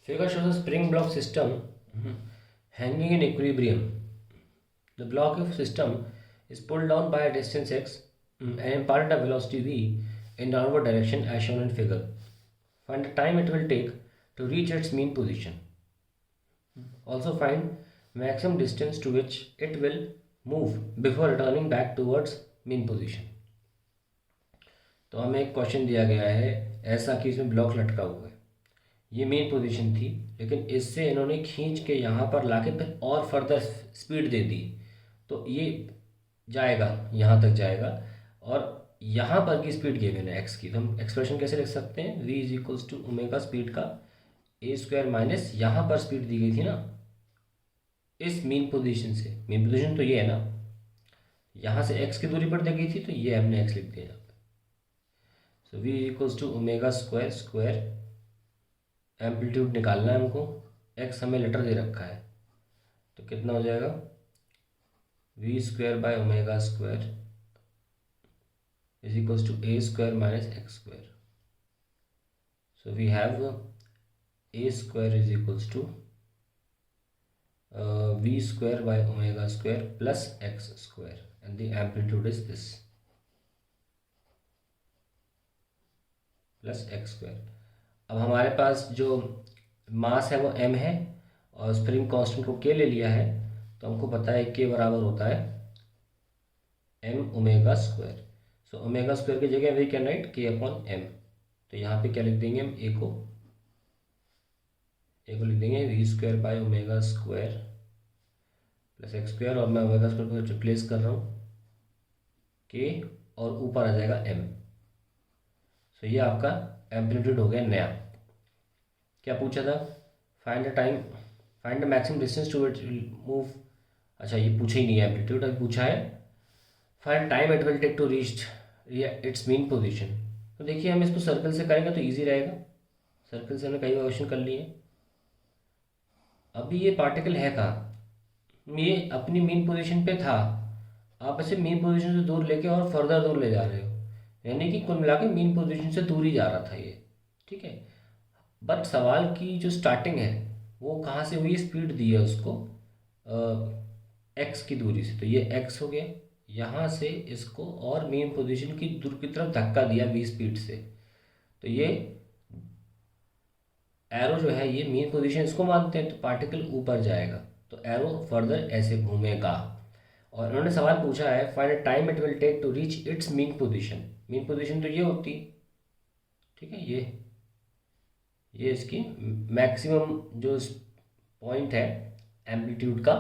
Figure shows a spring block system hanging in equilibrium. The block of system is pulled down by a distance x and imparted a velocity v in downward direction as shown in figure. Find the time it will take to reach its mean position. Also find maximum distance to which it will move before returning back towards mean position. तो हमें एक question दिया गया है ऐसा कि इसमें block लटका हुआ है, ये मेन पोजीशन थी, लेकिन इससे इन्होंने खींच के यहाँ पर लाके फिर और फर्दर स्पीड दे दी, तो ये जाएगा यहाँ तक जाएगा और यहाँ पर की स्पीड गिवन है एक्स की। तो हम एक्सप्रेशन कैसे लिख सकते हैं, v is equals to omega speed का ए स्क्वायर माइनस यहाँ पर स्पीड दी गई थी ना इस मीन पोजीशन से, मीन पोजीशन तो ये है ना, यहाँ से एक्स की दूरी पर दी गई थी तो ये हमने एक्स लिख दिया यहाँ पे। So v equals to omega square square, amplitude निकालना है हमको, एक्स हमें लेटर दे रखा है तो कितना हो जाएगा v square by omega square is equals to a square minus x square. So we have a square is equals to v square by omega square plus x square and the amplitude is this plus x square। अब हमारे पास जो मास है वो m है और spring constant को k ले लिया है, तो हमको पता है k बराबर होता है m omega square. So omega square की जगह we can write k upon m, तो यहाँ पे क्या लिख देंगे हम a को लिख देंगे v square by omega square plus x square, और मैं ओमेगा स्क्वायर को रिप्लेस कर रहा हूँ k और ऊपर आ जाएगा m। सो ये आपका एम्पलीट्यूड हो गया नया। क्या पूछा था, find the time, find the maximum distance to it move. अच्छा ये पूछा ही नहीं है एम्पलीट्यूड, अभी पूछा है find time it will take to reach its mean position. तो देखिए हम इसको सर्कल से करेंगे तो इजी रहेगा, सर्कल से हमने कई क्वेश्चन कर लिए। अभी ये पार्टिकल है कहाँ, ये अपनी मीन पोजीशन पे था, आप इसे मीन पोजीशन से दूर लेके और फर्दर दूर ले जा रहे हो, यानी कि कुल मिला के मीन पोजीशन से दूर ही जा रहा था ये, ठीक है। बट सवाल की जो स्टार्टिंग है वो कहाँ से हुई, स्पीड दी है उसको एक्स की दूरी से, तो ये एक्स हो गया, यहाँ से इसको और मेन पोजीशन की दूर की तरफ धक्का दिया v स्पीड से, तो ये एरो जो है ये मेन पोजीशन इसको मानते हैं, तो पार्टिकल ऊपर जाएगा तो एरो फर्दर ऐसे घूमेगा। और उन्होंने सवाल पूछा है find time it will take to reach its mean position, mean position तो ये होती, ठीक है, ये इसकी मैक्सिमम जो पॉइंट है एम्पलीट्यूड का,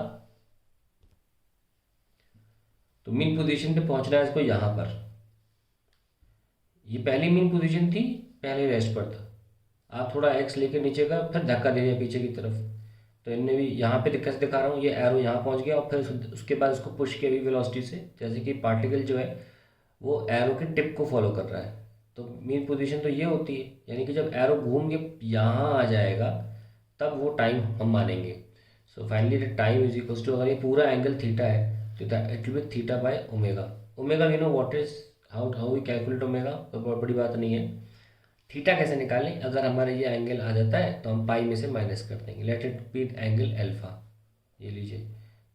तो मीन पोजीशन पे पहुंचना है इसको यहाँ पर, ये पहली मीन पोजीशन थी, पहले रेस्ट पर था, आप थोड़ा एक्स लेके नीचे का फिर धक्का दे दिया पीछे की तरफ, तो इनने भी यहाँ पे दिक्कत दिखा रहा हूँ, ये एरो यहाँ पहुँच गया और फिर उसके बाद इसको पुश किया भी वेलोसिटी से, जैसे कि पार्टिकल जो है वो एरो के टिप को फॉलो कर रहा है, तो मीन पोजीशन तो ये होती है, यानी कि जब एरो घूम के यहाँ आ जाएगा तब वो टाइम हम मानेंगे। So finally the time is equals to, अगर ये पूरा एंगल थीटा है तो it will be theta by omega. Omega we know what is, how we calculate omega, तो बहुत बड़ी बात नहीं है। थीटा कैसे निकालें, अगर हमारे ये एंगल आ जाता है तो हम पाई में से माइनस कर देंगे, let it be angle alpha, ये लीजिए।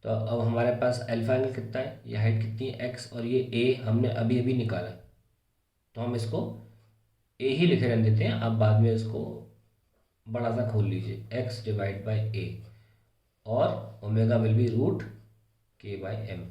तो अब हमारे पास अल्फा एंगल कितना है, ये हाइट कितनी है एक्स, और ये ए हमने अभी अभी निकाला, तो हम इसको ए ही लिखे रहने देते हैं, आप बाद में इसको बड़ा सा खोल लीजिए, एक्स डिवाइड बाई ए, और ओमेगा विल बी रूट के बाई एम।